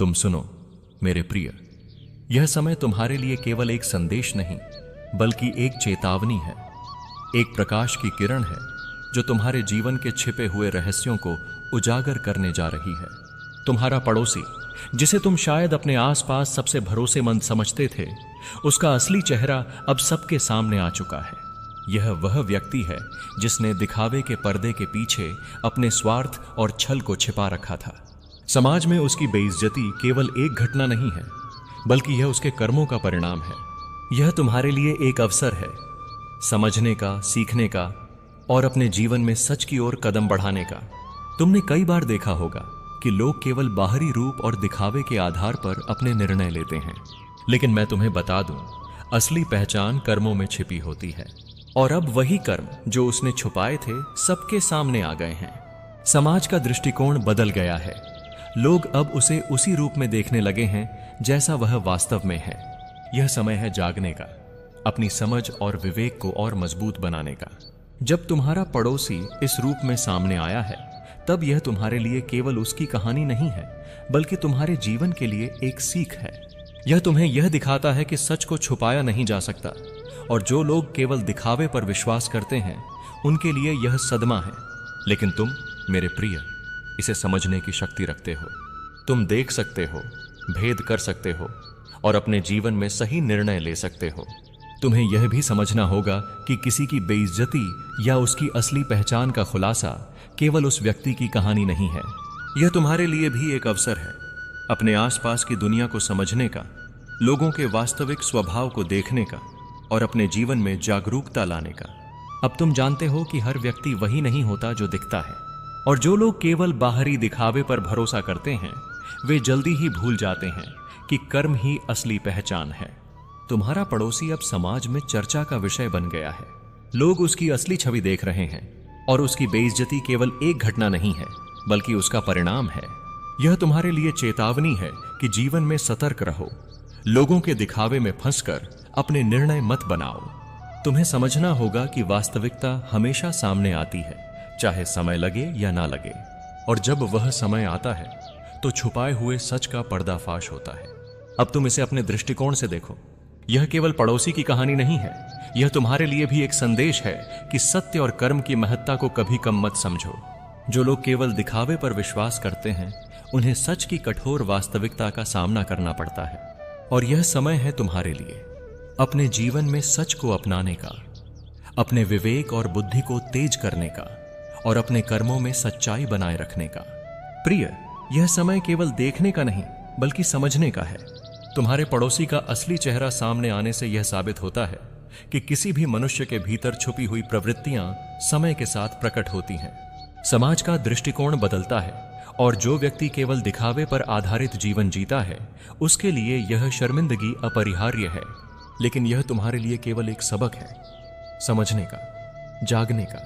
तुम सुनो मेरे प्रिय, यह समय तुम्हारे लिए केवल एक संदेश नहीं बल्कि एक चेतावनी है, एक प्रकाश की किरण है जो तुम्हारे जीवन के छिपे हुए रहस्यों को उजागर करने जा रही है। तुम्हारा पड़ोसी, जिसे तुम शायद अपने आसपास सबसे भरोसेमंद समझते थे, उसका असली चेहरा अब सबके सामने आ चुका है। यह वह व्यक्ति है जिसने दिखावे के पर्दे के पीछे अपने स्वार्थ और छल को छिपा रखा था। समाज में उसकी बेइज्जती केवल एक घटना नहीं है, बल्कि यह उसके कर्मों का परिणाम है। यह तुम्हारे लिए एक अवसर है, समझने का, सीखने का और अपने जीवन में सच की ओर कदम बढ़ाने का। तुमने कई बार देखा होगा कि लोग केवल बाहरी रूप और दिखावे के आधार पर अपने निर्णय लेते हैं, लेकिन मैं तुम्हें बता दूं, असली पहचान कर्मों में छिपी होती है। और अब वही कर्म जो उसने छुपाए थे सबके सामने आ गए हैं। समाज का दृष्टिकोण बदल गया है। लोग अब उसे उसी रूप में देखने लगे हैं जैसा वह वास्तव में है। यह समय है जागने का, अपनी समझ और विवेक को और मजबूत बनाने का। जब तुम्हारा पड़ोसी इस रूप में सामने आया है, तब यह तुम्हारे लिए केवल उसकी कहानी नहीं है, बल्कि तुम्हारे जीवन के लिए एक सीख है। यह तुम्हें यह दिखाता है कि सच को छुपाया नहीं जा सकता, और जो लोग केवल दिखावे पर विश्वास करते हैं, उनके लिए यह सदमा है। लेकिन तुम मेरे प्रिय, इसे समझने की शक्ति रखते हो। तुम देख सकते हो, भेद कर सकते हो और अपने जीवन में सही निर्णय ले सकते हो। तुम्हें यह भी समझना होगा कि किसी की बेइज्जती या उसकी असली पहचान का खुलासा केवल उस व्यक्ति की कहानी नहीं है। यह तुम्हारे लिए भी एक अवसर है, अपने आसपास की दुनिया को समझने का, लोगों के वास्तविक स्वभाव को देखने का और अपने जीवन में जागरूकता लाने का। अब तुम जानते हो कि हर व्यक्ति वही नहीं होता जो दिखता है, और जो लोग केवल बाहरी दिखावे पर भरोसा करते हैं, वे जल्दी ही भूल जाते हैं कि कर्म ही असली पहचान है। तुम्हारा पड़ोसी अब समाज में चर्चा का विषय बन गया है। लोग उसकी असली छवि देख रहे हैं, और उसकी बेइज्जती केवल एक घटना नहीं है, बल्कि उसका परिणाम है। यह तुम्हारे लिए चेतावनी है कि जीवन में सतर्क रहो। लोगों के दिखावे में फंसकर अपने निर्णय मत बनाओ। तुम्हें समझना होगा कि वास्तविकता हमेशा सामने आती है, चाहे समय लगे या ना लगे। और जब वह समय आता है, तो छुपाए हुए सच का पर्दाफाश होता है। अब तुम इसे अपने दृष्टिकोण से देखो। यह केवल पड़ोसी की कहानी नहीं है, यह तुम्हारे लिए भी एक संदेश है कि सत्य और कर्म की महत्ता को कभी कम मत समझो। जो लोग केवल दिखावे पर विश्वास करते हैं, उन्हें सच की कठोर वास्तविकता का सामना करना पड़ता है। और यह समय है तुम्हारे लिए अपने जीवन में सच को अपनाने का, अपने विवेक और बुद्धि को तेज करने का और अपने कर्मों में सच्चाई बनाए रखने का। प्रिय, यह समय केवल देखने का नहीं बल्कि समझने का है। तुम्हारे पड़ोसी का असली चेहरा सामने आने से यह साबित होता है कि किसी भी मनुष्य के भीतर छुपी हुई प्रवृत्तियां समय के साथ प्रकट होती हैं। समाज का दृष्टिकोण बदलता है, और जो व्यक्ति केवल दिखावे पर आधारित जीवन जीता है, उसके लिए यह शर्मिंदगी अपरिहार्य है। लेकिन यह तुम्हारे लिए केवल एक सबक है, समझने का, जागने का।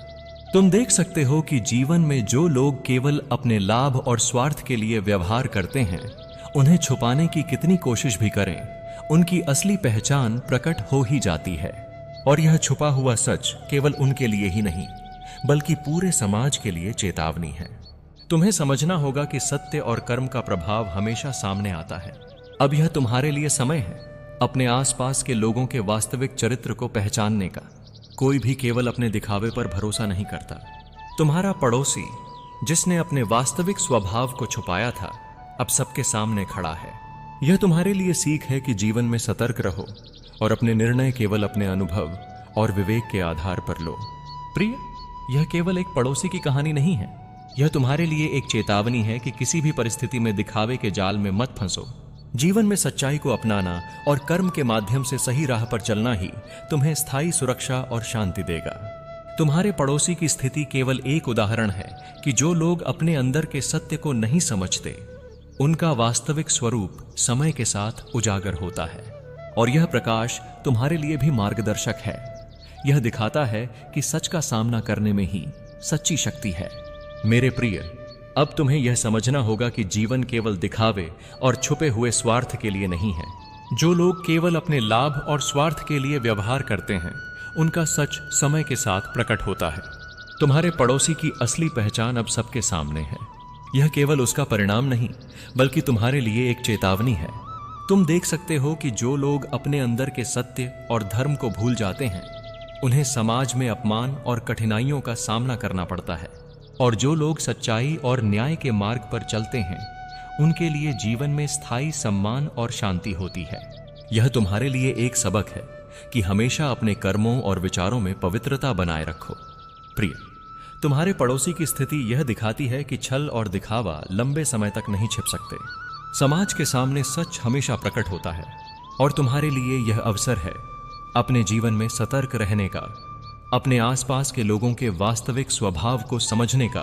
तुम देख सकते हो कि जीवन में जो लोग केवल अपने लाभ और स्वार्थ के लिए व्यवहार करते हैं, उन्हें छुपाने की कितनी कोशिश भी करें, उनकी असली पहचान प्रकट हो ही जाती है। और यह छुपा हुआ सच केवल उनके लिए ही नहीं, बल्कि पूरे समाज के लिए चेतावनी है। तुम्हें समझना होगा कि सत्य और कर्म का प्रभाव हमेशा सामने आता है। अब यह तुम्हारे लिए समय है अपने आसपास के लोगों के वास्तविक चरित्र को पहचानने का। कोई भी केवल अपने दिखावे पर भरोसा नहीं करता। तुम्हारा पड़ोसी, जिसने अपने वास्तविक स्वभाव को छुपाया था, अब सबके सामने खड़ा है। यह तुम्हारे लिए सीख है कि जीवन में सतर्क रहो और अपने निर्णय केवल अपने अनुभव और विवेक के आधार पर लो। प्रिय, यह केवल एक पड़ोसी की कहानी नहीं है, यह तुम्हारे लिए एक चेतावनी है कि किसी भी परिस्थिति में दिखावे के जाल में मत फंसो। जीवन में सच्चाई को अपनाना और कर्म के माध्यम से सही राह पर चलना ही तुम्हें स्थायी सुरक्षा और शांति देगा। तुम्हारे पड़ोसी की स्थिति केवल एक उदाहरण है कि जो लोग अपने अंदर के सत्य को नहीं समझते, उनका वास्तविक स्वरूप समय के साथ उजागर होता है। और यह प्रकाश तुम्हारे लिए भी मार्गदर्शक है। यह दिखाता है कि सच का सामना करने में ही सच्ची शक्ति है। मेरे प्रिय, अब तुम्हें यह समझना होगा कि जीवन केवल दिखावे और छुपे हुए स्वार्थ के लिए नहीं है। जो लोग केवल अपने लाभ और स्वार्थ के लिए व्यवहार करते हैं, उनका सच समय के साथ प्रकट होता है। तुम्हारे पड़ोसी की असली पहचान अब सबके सामने है। यह केवल उसका परिणाम नहीं बल्कि तुम्हारे लिए एक चेतावनी है। तुम देख सकते हो कि जो लोग अपने अंदर के सत्य और धर्म को भूल जाते हैं उन्हें समाज में अपमान और कठिनाइयों का सामना करना पड़ता है, और जो लोग सच्चाई और न्याय के मार्ग पर चलते हैं उनके लिए जीवन में स्थायी सम्मान और शांति होती है। यह तुम्हारे लिए एक सबक है कि हमेशा अपने कर्मों और विचारों में पवित्रता बनाए रखो। प्रिय, तुम्हारे पड़ोसी की स्थिति यह दिखाती है कि छल और दिखावा लंबे समय तक नहीं छिप सकते। समाज के सामने सच हमेशा प्रकट होता है, और तुम्हारे लिए यह अवसर है अपने जीवन में सतर्क रहने का, अपने आसपास के लोगों के वास्तविक स्वभाव को समझने का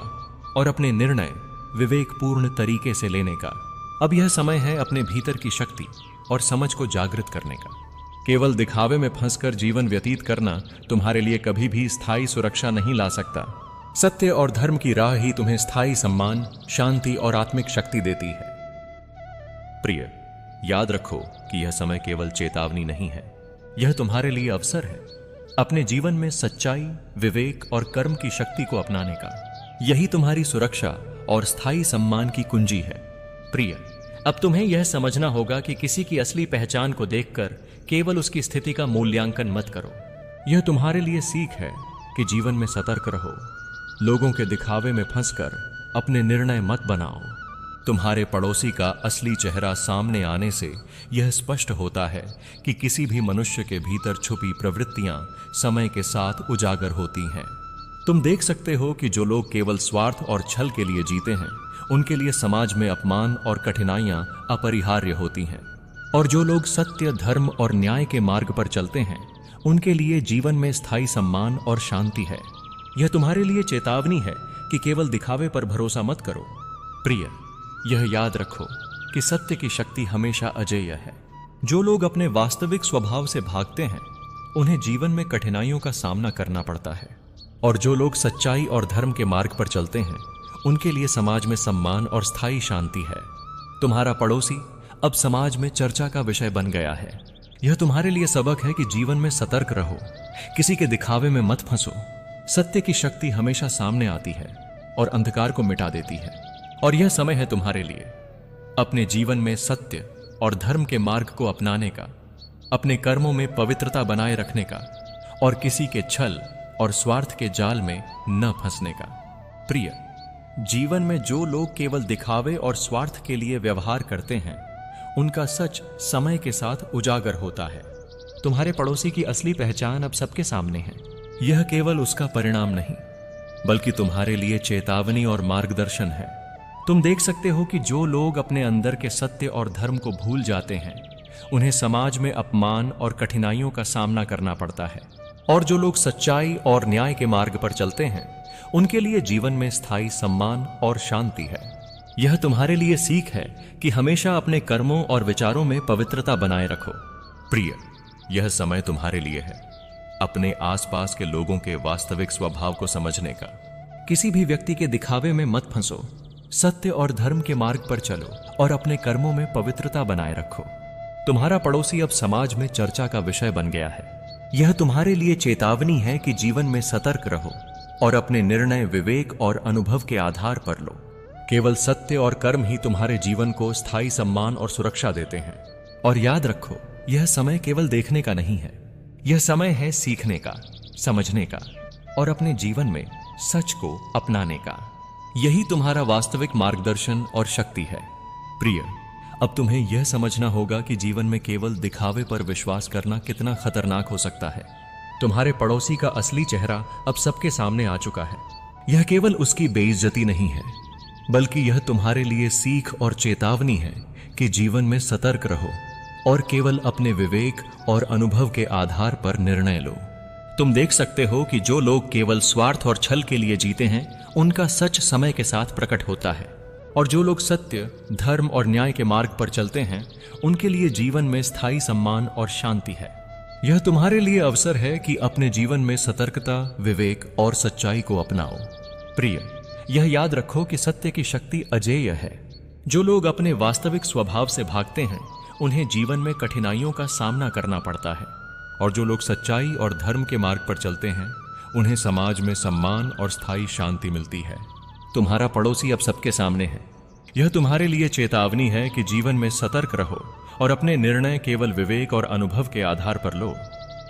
और अपने निर्णय विवेकपूर्ण तरीके से लेने का। अब यह समय है अपने भीतर की शक्ति और समझ को जागृत करने का। केवल दिखावे में फंसकर जीवन व्यतीत करना तुम्हारे लिए कभी भी स्थायी सुरक्षा नहीं ला सकता। सत्य और धर्म की राह ही तुम्हें स्थायी सम्मान, शांति और आत्मिक शक्ति देती है। प्रिय, याद रखो कि यह समय केवल चेतावनी नहीं है, यह तुम्हारे लिए अवसर है अपने जीवन में सच्चाई, विवेक और कर्म की शक्ति को अपनाने का। यही तुम्हारी सुरक्षा और स्थायी सम्मान की कुंजी है। प्रिय, अब तुम्हें यह समझना होगा कि किसी की असली पहचान को देखकर केवल उसकी स्थिति का मूल्यांकन मत करो। यह तुम्हारे लिए सीख है कि जीवन में सतर्क रहो, लोगों के दिखावे में फंसकर अपने निर्णय मत बनाओ। तुम्हारे पड़ोसी का असली चेहरा सामने आने से यह स्पष्ट होता है कि किसी भी मनुष्य के भीतर छुपी प्रवृत्तियां समय के साथ उजागर होती हैं। तुम देख सकते हो कि जो लोग केवल स्वार्थ और छल के लिए जीते हैं उनके लिए समाज में अपमान और कठिनाइयां अपरिहार्य होती हैं, और जो लोग सत्य, धर्म और न्याय के मार्ग पर चलते हैं उनके लिए जीवन में स्थायी सम्मान और शांति है। यह तुम्हारे लिए चेतावनी है कि केवल दिखावे पर भरोसा मत करो। प्रिय, यह याद रखो कि सत्य की शक्ति हमेशा अजेय है। जो लोग अपने वास्तविक स्वभाव से भागते हैं उन्हें जीवन में कठिनाइयों का सामना करना पड़ता है, और जो लोग सच्चाई और धर्म के मार्ग पर चलते हैं उनके लिए समाज में सम्मान और स्थायी शांति है। तुम्हारा पड़ोसी अब समाज में चर्चा का विषय बन गया है। यह तुम्हारे लिए सबक है कि जीवन में सतर्क रहो, किसी के दिखावे में मत फंसो। सत्य की शक्ति हमेशा सामने आती है और अंधकार को मिटा देती है, और यह समय है तुम्हारे लिए अपने जीवन में सत्य और धर्म के मार्ग को अपनाने का, अपने कर्मों में पवित्रता बनाए रखने का, और किसी के छल और स्वार्थ के जाल में न फंसने का। प्रिय, जीवन में जो लोग केवल दिखावे और स्वार्थ के लिए व्यवहार करते हैं उनका सच समय के साथ उजागर होता है। तुम्हारे पड़ोसी की असली पहचान अब सबके सामने है। यह केवल उसका परिणाम नहीं बल्कि तुम्हारे लिए चेतावनी और मार्गदर्शन है। तुम देख सकते हो कि जो लोग अपने अंदर के सत्य और धर्म को भूल जाते हैं उन्हें समाज में अपमान और कठिनाइयों का सामना करना पड़ता है, और जो लोग सच्चाई और न्याय के मार्ग पर चलते हैं उनके लिए जीवन में स्थायी सम्मान और शांति है। यह तुम्हारे लिए सीख है कि हमेशा अपने कर्मों और विचारों में पवित्रता बनाए रखो। प्रिय, यह समय तुम्हारे लिए है अपने आसपास के लोगों के वास्तविक स्वभाव को समझने का। किसी भी व्यक्ति के दिखावे में मत फंसो, सत्य और धर्म के मार्ग पर चलो और अपने कर्मों में पवित्रता बनाए रखो। तुम्हारा पड़ोसी अब समाज में चर्चा का विषय बन गया है। यह तुम्हारे लिए चेतावनी है कि जीवन में सतर्क रहो और अपने निर्णय विवेक और अनुभव के आधार पर लो। केवल सत्य और कर्म ही तुम्हारे जीवन को स्थायी सम्मान और सुरक्षा देते हैं। और याद रखो, यह समय केवल देखने का नहीं है, यह समय है सीखने का, समझने का और अपने जीवन में सच को अपनाने का। यही तुम्हारा वास्तविक मार्गदर्शन और शक्ति है। प्रिय, अब तुम्हें यह समझना होगा कि जीवन में केवल दिखावे पर विश्वास करना कितना खतरनाक हो सकता है। तुम्हारे पड़ोसी का असली चेहरा अब सबके सामने आ चुका है। यह केवल उसकी बेइज्जती नहीं है बल्कि यह तुम्हारे लिए सीख और चेतावनी है कि जीवन में सतर्क रहो और केवल अपने विवेक और अनुभव के आधार पर निर्णय लो। तुम देख सकते हो कि जो लोग केवल स्वार्थ और छल के लिए जीते हैं उनका सच समय के साथ प्रकट होता है, और जो लोग सत्य, धर्म और न्याय के मार्ग पर चलते हैं उनके लिए जीवन में स्थायी सम्मान और शांति है। यह तुम्हारे लिए अवसर है कि अपने जीवन में सतर्कता, विवेक और सच्चाई को अपनाओ। प्रिय, यह याद रखो कि सत्य की शक्ति अजेय है। जो लोग अपने वास्तविक स्वभाव से भागते हैं उन्हें जीवन में कठिनाइयों का सामना करना पड़ता है, और जो लोग सच्चाई और धर्म के मार्ग पर चलते हैं उन्हें समाज में सम्मान और स्थायी शांति मिलती है। तुम्हारा पड़ोसी अब सबके सामने है। यह तुम्हारे लिए चेतावनी है कि जीवन में सतर्क रहो और अपने निर्णय केवल विवेक और अनुभव के आधार पर लो।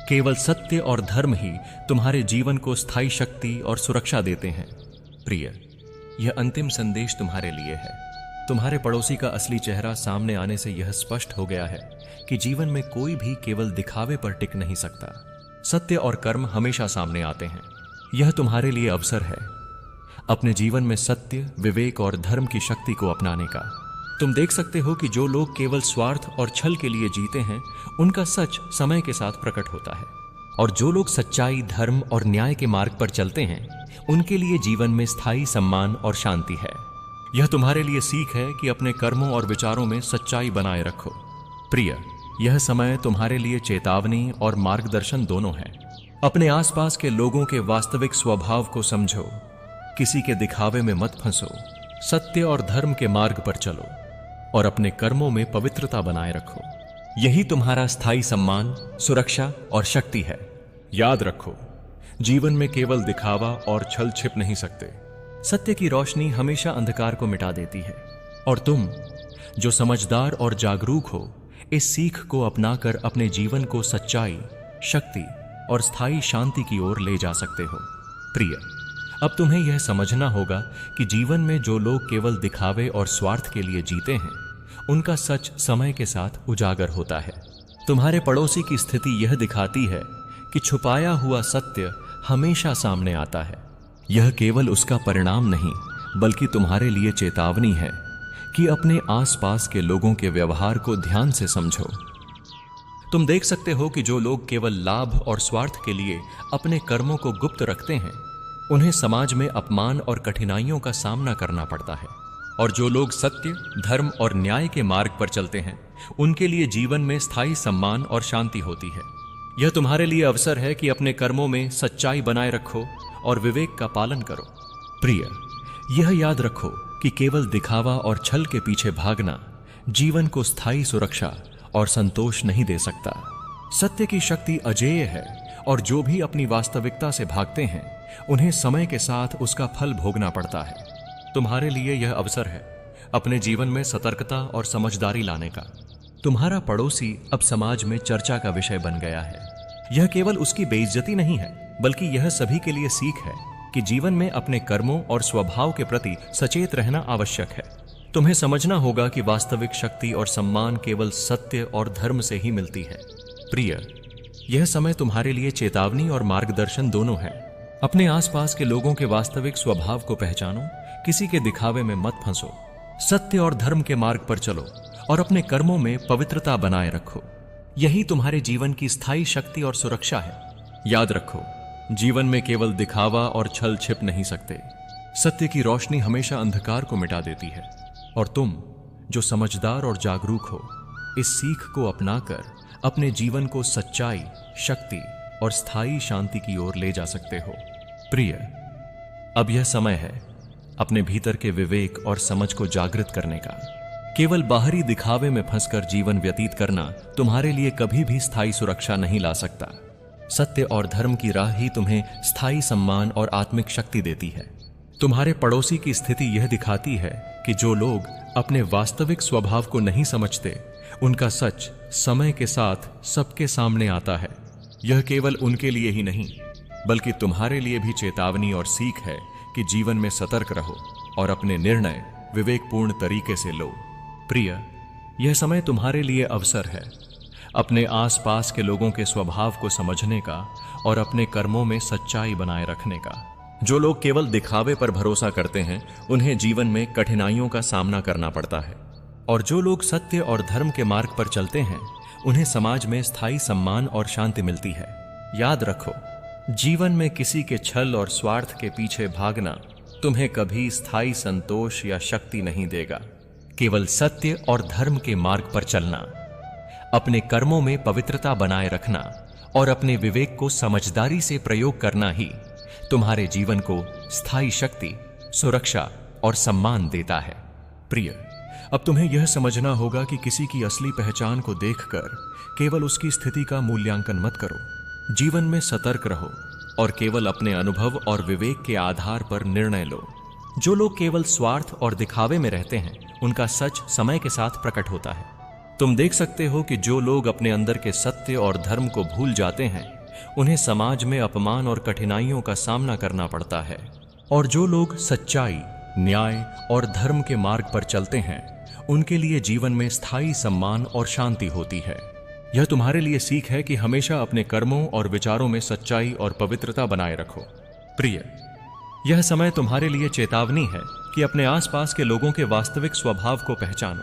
केवल सत्य और धर्म ही तुम्हारे जीवन को स्थायी शक्ति और सुरक्षा देते हैं। प्रिय, यह अंतिम संदेश तुम्हारे लिए है। तुम्हारे पड़ोसी का असली चेहरा सामने आने से यह स्पष्ट हो गया है कि जीवन में कोई भी केवल दिखावे पर टिक नहीं सकता। सत्य और कर्म हमेशा सामने आते हैं। यह तुम्हारे लिए अवसर है अपने जीवन में सत्य, विवेक और धर्म की शक्ति को अपनाने का। तुम देख सकते हो कि जो लोग केवल स्वार्थ और छल के लिए जीते हैं, उनका सच समय के साथ प्रकट होता है, और जो लोग सच्चाई, धर्म और न्याय के मार्ग पर चलते हैं, उनके लिए जीवन में स्थायी सम्मान और शांति है। यह तुम्हारे लिए सीख है कि अपने कर्मों और विचारों में सच्चाई बनाए रखो। प्रिय, यह समय तुम्हारे लिए चेतावनी और मार्गदर्शन दोनों है। अपने आसपास के लोगों के वास्तविक स्वभाव को समझो, किसी के दिखावे में मत फंसो, सत्य और धर्म के मार्ग पर चलो और अपने कर्मों में पवित्रता बनाए रखो। यही तुम्हारा स्थायी सम्मान, सुरक्षा और शक्ति है। याद रखो, जीवन में केवल दिखावा और छल छिप नहीं सकते। सत्य की रोशनी हमेशा अंधकार को मिटा देती है, और तुम जो समझदार और जागरूक हो, इस सीख को अपनाकर अपने जीवन को सच्चाई, शक्ति और स्थायी शांति की ओर ले जा सकते हो। प्रिय, अब तुम्हें यह समझना होगा कि जीवन में जो लोग केवल दिखावे और स्वार्थ के लिए जीते हैं, उनका सच समय के साथ उजागर होता है। तुम्हारे पड़ोसी की स्थिति यह दिखाती है कि छुपाया हुआ सत्य हमेशा सामने आता है। यह केवल उसका परिणाम नहीं, बल्कि तुम्हारे लिए चेतावनी है कि अपने आसपास के लोगों के व्यवहार को ध्यान से समझो। तुम देख सकते हो कि जो लोग केवल लाभ और स्वार्थ के लिए अपने कर्मों को गुप्त रखते हैं, उन्हें समाज में अपमान और कठिनाइयों का सामना करना पड़ता है, और जो लोग सत्य, धर्म और न्याय के मार्ग पर चलते हैं, उनके लिए जीवन में स्थायी सम्मान और शांति होती है। यह तुम्हारे लिए अवसर है कि अपने कर्मों में सच्चाई बनाए रखो और विवेक का पालन करो। प्रिय, यह याद रखो कि केवल दिखावा और छल के पीछे भागना जीवन को स्थायी सुरक्षा और संतोष नहीं दे सकता। सत्य की शक्ति अजेय है, और जो भी अपनी वास्तविकता से भागते हैं, उन्हें समय के साथ उसका फल भोगना पड़ता है। तुम्हारे लिए यह अवसर है अपने जीवन में सतर्कता और समझदारी लाने का। तुम्हारा पड़ोसी अब समाज में चर्चा का विषय बन गया है। यह केवल उसकी बेइज्जती नहीं है, बल्कि यह सभी के लिए सीख है कि जीवन में अपने कर्मों और स्वभाव के प्रति सचेत रहना आवश्यक है। तुम्हें समझना होगा कि वास्तविक शक्ति और सम्मान केवल सत्य और धर्म से ही मिलती है। प्रिय, यह समय तुम्हारे लिए चेतावनी और मार्गदर्शन दोनों है। अपने आसपास के लोगों के वास्तविक स्वभाव को पहचानो, किसी के दिखावे में मत फंसो, सत्य और धर्म के मार्ग पर चलो और अपने कर्मों में पवित्रता बनाए रखो। यही तुम्हारे जीवन की स्थायी शक्ति और सुरक्षा है। याद रखो, जीवन में केवल दिखावा और छल छिप नहीं सकते। सत्य की रोशनी हमेशा अंधकार को मिटा देती है, और तुम जो समझदार और जागरूक हो, इस सीख को अपनाकर अपने जीवन को सच्चाई, शक्ति और स्थायी शांति की ओर ले जा सकते हो। प्रिय, अब यह समय है अपने भीतर के विवेक और समझ को जागृत करने का। केवल बाहरी दिखावे में फंसकर जीवन व्यतीत करना तुम्हारे लिए कभी भी स्थायी सुरक्षा नहीं ला सकता। सत्य और धर्म की राह ही तुम्हें स्थायी सम्मान और आत्मिक शक्ति देती है। तुम्हारे पड़ोसी की स्थिति यह दिखाती है कि जो लोग अपने वास्तविक स्वभाव को नहीं समझते, उनका सच समय के साथ सबके सामने आता है। यह केवल उनके लिए ही नहीं, बल्कि तुम्हारे लिए भी चेतावनी और सीख है कि जीवन में सतर्क रहो और अपने निर्णय विवेकपूर्ण तरीके से लो। प्रिय, यह समय तुम्हारे लिए अवसर है अपने आसपास के लोगों के स्वभाव को समझने का और अपने कर्मों में सच्चाई बनाए रखने का। जो लोग केवल दिखावे पर भरोसा करते हैं, उन्हें जीवन में कठिनाइयों का सामना करना पड़ता है, और जो लोग सत्य और धर्म के मार्ग पर चलते हैं, उन्हें समाज में स्थायी सम्मान और शांति मिलती है। याद रखो, जीवन में किसी के छल और स्वार्थ के पीछे भागना तुम्हें कभी स्थायी संतोष या शक्ति नहीं देगा। केवल सत्य और धर्म के मार्ग पर चलना, अपने कर्मों में पवित्रता बनाए रखना और अपने विवेक को समझदारी से प्रयोग करना ही तुम्हारे जीवन को स्थायी शक्ति, सुरक्षा और सम्मान देता है। प्रिय, अब तुम्हें यह समझना होगा कि किसी की असली पहचान को देखकर केवल उसकी स्थिति का मूल्यांकन मत करो। जीवन में सतर्क रहो और केवल अपने अनुभव और विवेक के आधार पर निर्णय लो। जो लोग केवल स्वार्थ और दिखावे में रहते हैं, उनका सच समय के साथ प्रकट होता है। तुम देख सकते हो कि जो लोग अपने अंदर के सत्य और धर्म को भूल जाते हैं, उन्हें समाज में अपमान और कठिनाइयों का सामना करना पड़ता है। और जो लोग सच्चाई, न्याय और धर्म के मार्ग पर चलते हैं, उनके लिए जीवन में स्थायी सम्मान और शांति होती है। यह तुम्हारे लिए सीख है कि हमेशा अपने कर्मों और विचारों में सच्चाई और पवित्रता बनाए रखो। प्रिय, यह समय तुम्हारे लिए चेतावनी है कि अपने आसपास के लोगों के वास्तविक स्वभाव को पहचानो।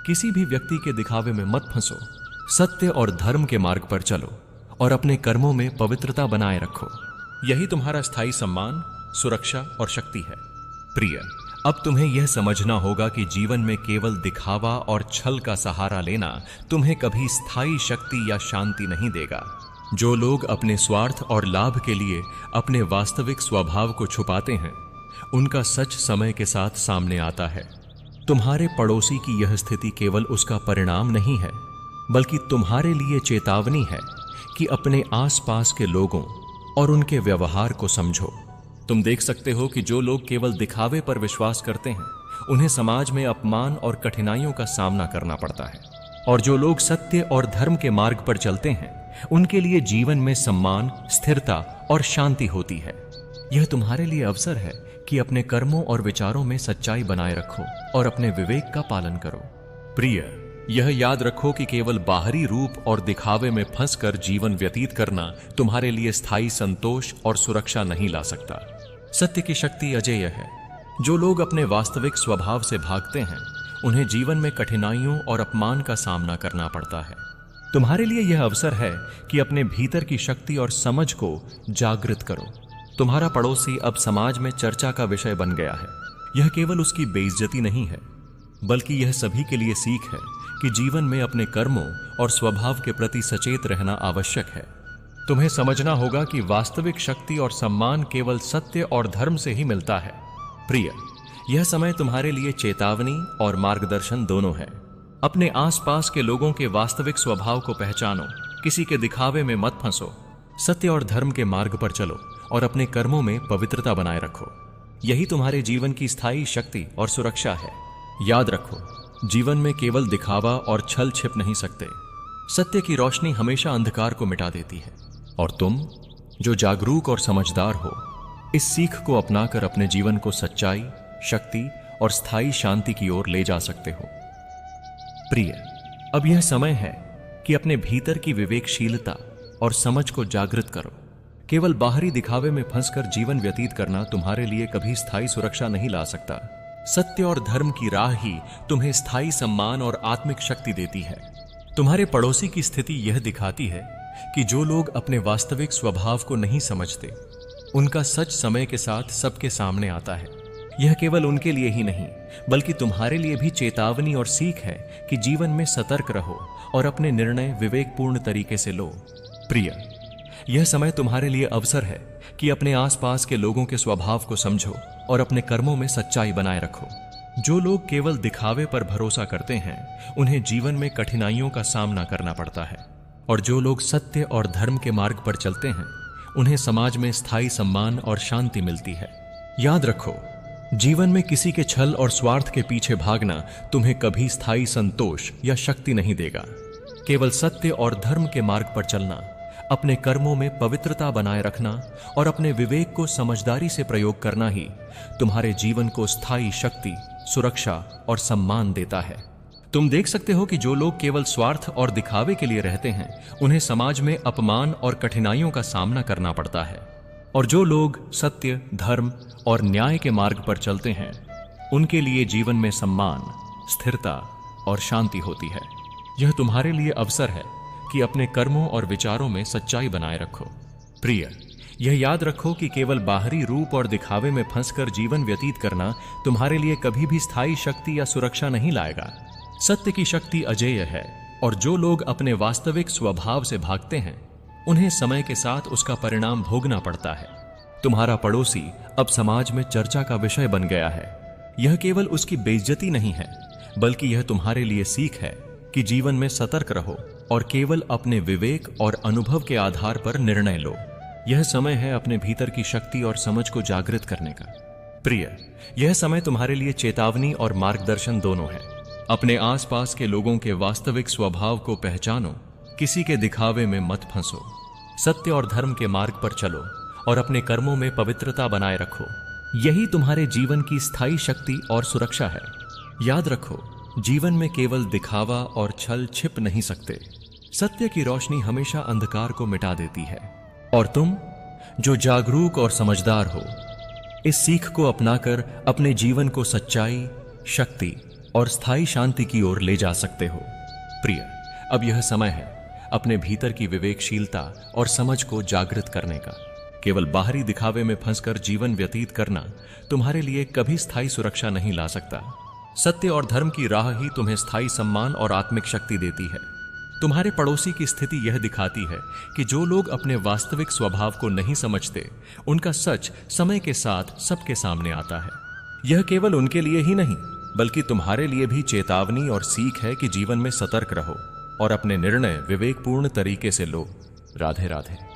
किसी भी व्यक्ति के दिखावे में मत फंसो। सत्य और धर्म के मार्ग पर चलो और अपने कर्मों में पवित्रता बनाए रखो। यही तुम्हारा स्थायी सम्मान, सुरक्षा और शक्ति है। प्रिय, अब तुम्हें यह समझना होगा कि जीवन में केवल दिखावा और छल का सहारा लेना तुम्हें कभी स्थायी शक्ति या शांति नहीं देगा। जो लोग अपने स्वार्थ और लाभ के लिए अपने वास्तविक स्वभाव को छुपाते हैं, उनका सच समय के साथ सामने आता है। तुम्हारे पड़ोसी की यह स्थिति केवल उसका परिणाम नहीं है, बल्कि तुम्हारे लिए चेतावनी है कि अपने आसपास के लोगों और उनके व्यवहार को समझो। तुम देख सकते हो कि जो लोग केवल दिखावे पर विश्वास करते हैं, उन्हें समाज में अपमान और कठिनाइयों का सामना करना पड़ता है। और जो लोग सत्य और धर्म के मार्ग पर चलते हैं, उनके लिए जीवन में सम्मान, स्थिरता और शांति होती है। यह तुम्हारे लिए अवसर है कि अपने कर्मों और विचारों में सच्चाई बनाए रखो और अपने विवेक का पालन करो। प्रिय, यह याद रखो कि केवल बाहरी रूप और दिखावे में फंसकर जीवन व्यतीत करना तुम्हारे लिए स्थायी संतोष और सुरक्षा नहीं ला सकता। सत्य की शक्ति अजेय है। जो लोग अपने वास्तविक स्वभाव से भागते हैं, उन्हें जीवन में कठिनाइयों और अपमान का सामना करना पड़ता है। तुम्हारे लिए यह अवसर है कि अपने भीतर की शक्ति और समझ को जागृत करो। तुम्हारा पड़ोसी अब समाज में चर्चा का विषय बन गया है। यह केवल उसकी बेइज्जती नहीं है, बल्कि यह सभी के लिए सीख है कि जीवन में अपने कर्मों और स्वभाव के प्रति सचेत रहना आवश्यक है। तुम्हें समझना होगा कि वास्तविक शक्ति और सम्मान केवल सत्य और धर्म से ही मिलता है। प्रिय, यह समय तुम्हारे लिए चेतावनी और मार्गदर्शन दोनों है। अपने आसपास के लोगों के वास्तविक स्वभाव को पहचानो, किसी के दिखावे में मत फंसो। सत्य और धर्म के मार्ग पर चलो और अपने कर्मों में पवित्रता बनाए रखो। यही तुम्हारे जीवन की स्थायी शक्ति और सुरक्षा है। याद रखो, जीवन में केवल दिखावा और छल छिप नहीं सकते। सत्य की रोशनी हमेशा अंधकार को मिटा देती है। और तुम, जो जागरूक और समझदार हो, इस सीख को अपनाकर अपने जीवन को सच्चाई, शक्ति और स्थायी शांति की ओर ले जा सकते हो। प्रिय, अब यह समय है कि अपने भीतर की विवेकशीलता और समझ को जागृत करो। केवल बाहरी दिखावे में फंसकर जीवन व्यतीत करना तुम्हारे लिए कभी स्थायी सुरक्षा नहीं ला सकता। सत्य और धर्म की राह ही तुम्हें स्थायी सम्मान और आत्मिक शक्ति देती है। तुम्हारे पड़ोसी की स्थिति यह दिखाती है कि जो लोग अपने वास्तविक स्वभाव को नहीं समझते, उनका सच समय के साथ सबके सामने आता है। यह केवल उनके लिए ही नहीं, बल्कि तुम्हारे लिए भी चेतावनी और सीख है कि जीवन में सतर्क रहो और अपने निर्णय विवेकपूर्ण तरीके से लो। प्रिय, यह समय तुम्हारे लिए अवसर है कि अपने आसपास के लोगों के स्वभाव को समझो और अपने कर्मों में सच्चाई बनाए रखो। जो लोग केवल दिखावे पर भरोसा करते हैं, उन्हें जीवन में कठिनाइयों का सामना करना पड़ता है। और जो लोग सत्य और धर्म के मार्ग पर चलते हैं, उन्हें समाज में स्थायी सम्मान और शांति मिलती है। याद रखो, जीवन में किसी के छल और स्वार्थ के पीछे भागना तुम्हें कभी स्थायी संतोष या शक्ति नहीं देगा। केवल सत्य और धर्म के मार्ग पर चलना, अपने कर्मों में पवित्रता बनाए रखना और अपने विवेक को समझदारी से प्रयोग करना ही तुम्हारे जीवन को स्थायी शक्ति, सुरक्षा और सम्मान देता है। तुम देख सकते हो कि जो लोग केवल स्वार्थ और दिखावे के लिए रहते हैं, उन्हें समाज में अपमान और कठिनाइयों का सामना करना पड़ता है। और जो लोग सत्य, धर्म और न्याय के मार्ग पर चलते हैं, उनके लिए जीवन में सम्मान, स्थिरता और शांति होती है। यह तुम्हारे लिए अवसर है कि अपने कर्मों और विचारों में सच्चाई बनाए रखो। प्रिय, यह याद रखो कि केवल बाहरी रूप और दिखावे में फंसकर जीवन व्यतीत करना तुम्हारे लिए कभी भी स्थायी शक्ति या सुरक्षा नहीं लाएगा। सत्य की शक्ति अजेय है, और जो लोग अपने वास्तविक स्वभाव से भागते हैं, उन्हें समय के साथ उसका परिणाम भोगना पड़ता है। तुम्हारा पड़ोसी अब समाज में चर्चा का विषय बन गया है। यह केवल उसकी बेइज्जती नहीं है, बल्कि यह तुम्हारे लिए सीख है कि जीवन में सतर्क रहो और केवल अपने विवेक और अनुभव के आधार पर निर्णय लो। यह समय है अपने भीतर की शक्ति और समझ को जागृत करने का। प्रिय, यह समय तुम्हारे लिए चेतावनी और मार्गदर्शन दोनों है। अपने आसपास के लोगों के वास्तविक स्वभाव को पहचानो, किसी के दिखावे में मत फंसो। सत्य और धर्म के मार्ग पर चलो और अपने कर्मों में पवित्रता बनाए रखो। यही तुम्हारे जीवन की स्थायी शक्ति और सुरक्षा है। याद रखो, जीवन में केवल दिखावा और छल छिप नहीं सकते। सत्य की रोशनी हमेशा अंधकार को मिटा देती है। और तुम जो जागरूक और समझदार हो, इस सीख को अपनाकर अपने जीवन को सच्चाई, शक्ति और स्थायी शांति की ओर ले जा सकते हो। प्रिय, अब यह समय है अपने भीतर की विवेकशीलता और समझ को जागृत करने का। केवल बाहरी दिखावे में फंसकर जीवन व्यतीत करना तुम्हारे लिए कभी स्थायी सुरक्षा नहीं ला सकता। सत्य और धर्म की राह ही तुम्हें स्थायी सम्मान और आत्मिक शक्ति देती है। तुम्हारे पड़ोसी की स्थिति यह दिखाती है कि जो लोग अपने वास्तविक स्वभाव को नहीं समझते, उनका सच समय के साथ सबके सामने आता है। यह केवल उनके लिए ही नहीं, बल्कि तुम्हारे लिए भी चेतावनी और सीख है कि जीवन में सतर्क रहो और अपने निर्णय विवेकपूर्ण तरीके से लो। राधे राधे।